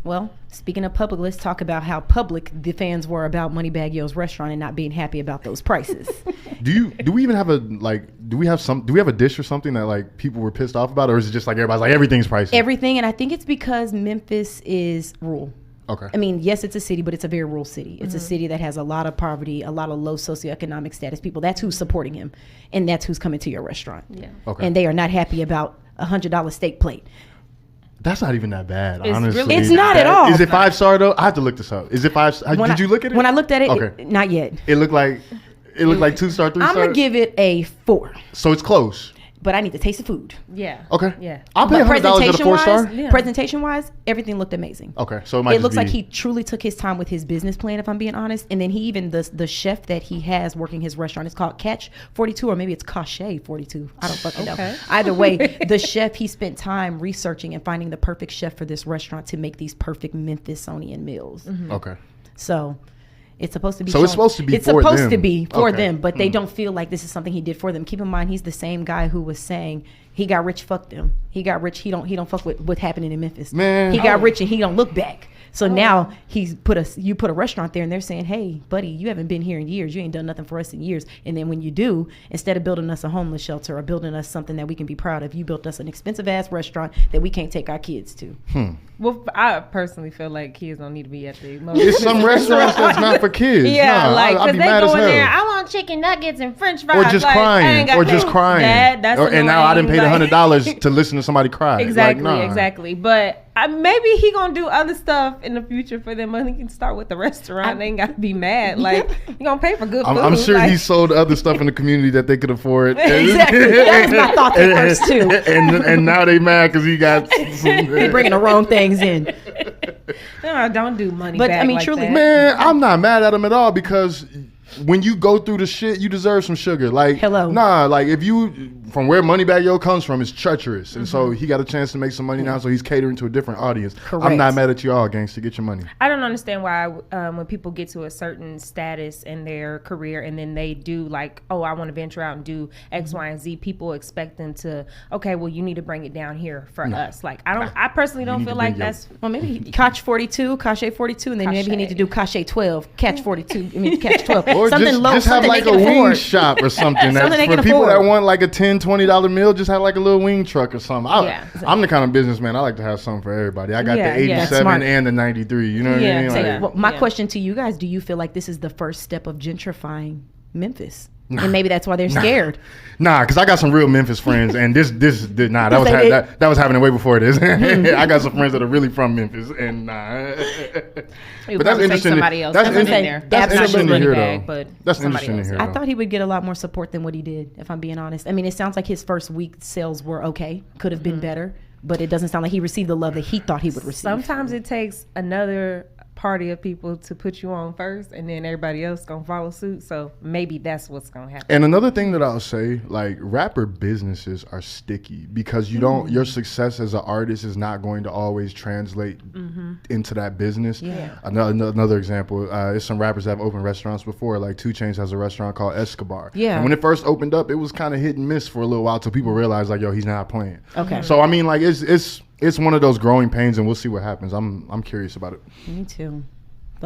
Well, speaking of public, let's talk about how public the fans were about Moneybagg Yo's restaurant and not being happy about those prices. Do we even have do we have a dish or something that like people were pissed off about, or is it just like everybody's like everything's pricey? Everything, and I think it's because Memphis is rural. Okay. I mean, yes, it's a city, but it's a very rural city. It's a city that has a lot of poverty, a lot of low socioeconomic status people. That's who's supporting him, and that's who's coming to your restaurant. Yeah. Okay. And they are not happy about $100 steak plate. That's not even that bad, It's honestly. really It's not at all. Is it 5-star though? I have to look this up. Is it 5? Did you look at it? When I looked at it, Okay. not yet. It looked like 2-star, 3-star. I'm gonna give it a 4, So it's close. but I need to taste the food. Yeah. Okay. Yeah. I'll pay $100 at a 4-star. Yeah. Presentation-wise, everything looked amazing. Okay, so it might It just looks like be- he truly took his time with his business plan, if I'm being honest. And then he even, the chef that he has working his restaurant, it's called Catch 42, or maybe it's Cache 42. I don't fucking know. Either way, the chef, he spent time researching and finding the perfect chef for this restaurant to make these perfect Memphisonian meals. Okay. So it's supposed to be. So it's supposed to be It's for supposed them. to be for Okay. them, but they don't feel like this is something he did for them. Keep in mind, he's the same guy who was saying he got rich, fuck them. He got rich. He don't fuck with what's happening in Memphis. Man. He got rich and he don't look back. So now you put a restaurant there, and they're saying, hey, buddy, you haven't been here in years. You ain't done nothing for us in years. And then when you do, instead of building us a homeless shelter or building us something that we can be proud of, you built us an expensive ass restaurant that we can't take our kids to. Well, I personally feel like kids don't need to be at the. It's some restaurants that's not for kids. Yeah, Nah, like I'd because be they mad go as in hell. there. I want chicken nuggets and French fries. Or just like, I ain't crying, got or no- just crying. That's And now I didn't pay the annoying, $100 to listen to somebody cry. Exactly, Like, nah. exactly. But maybe he gonna do other stuff in the future for them. He can start with the restaurant. They ain't got to be mad. Like you gonna pay for good food. I'm sure like, he sold other stuff in the community that they could afford. Exactly. That was my thought at first too. And now they mad because he got some. They bringing the wrong things in. No, don't do money. But, back I mean, like truly, that. Man, I'm not mad at him at all because when you go through the shit, you deserve some sugar. Like, Hello. Nah, like if you, from where Moneybagg Yo comes from, it's treacherous. And so he got a chance to make some money now, so he's catering to a different audience. Correct. I'm not mad at you all, gangster. Get your money. I don't understand why when people get to a certain status in their career and then they do like, oh, I want to venture out and do X, Y, and Z. People expect them to, okay, well, you need to bring it down here for us. Like, I personally don't need feel to like bring your- that's. Well, maybe Cache 42, Cache 42, and then maybe he need to do Cache 12, Catch 42. I mean, Catch 12. Or something low, just have something like they a can wing afford. shop or something. Something they For can people that afford. want like a $10, $20 meal, just have like a little wing truck or something. Yeah. I'm the kind of businessman, I like to have something for everybody. I got Yeah, the yeah. 87 Smart. and the 93. You know what Yeah, I mean? so Like, yeah. Well, my Yeah. question to you guys, do you feel like this is the first step of gentrifying Memphis? And maybe that's why they're scared. Nah, because I got some real Memphis friends, and that was They- that was happening way before this. I got some friends that are really from Memphis, and You but that's probably take interesting. somebody else. That's, That's in in there. that's interesting to hear, Moneybagg, though. but That's somebody interesting to else. hear. I though. thought he would get a lot more support than what he did, if I'm being honest. I mean, it sounds like his first week sales were okay, could have been better, but it doesn't sound like he received the love that he thought he would receive. Sometimes it takes another party of people to put you on first, and then everybody else gonna follow suit. So maybe that's what's gonna happen. And another thing that I'll say, like rapper businesses are sticky because you don't, your success as an artist is not going to always translate into that business. Yeah. Another example, is some rappers that have opened restaurants before, like 2 Chainz has a restaurant called Escobar. Yeah. And when it first opened up, it was kind of hit and miss for a little while till people realized like, yo, he's not playing. Okay. So I mean, like it's one of those growing pains, and we'll see what happens. I'm curious about it. Me too.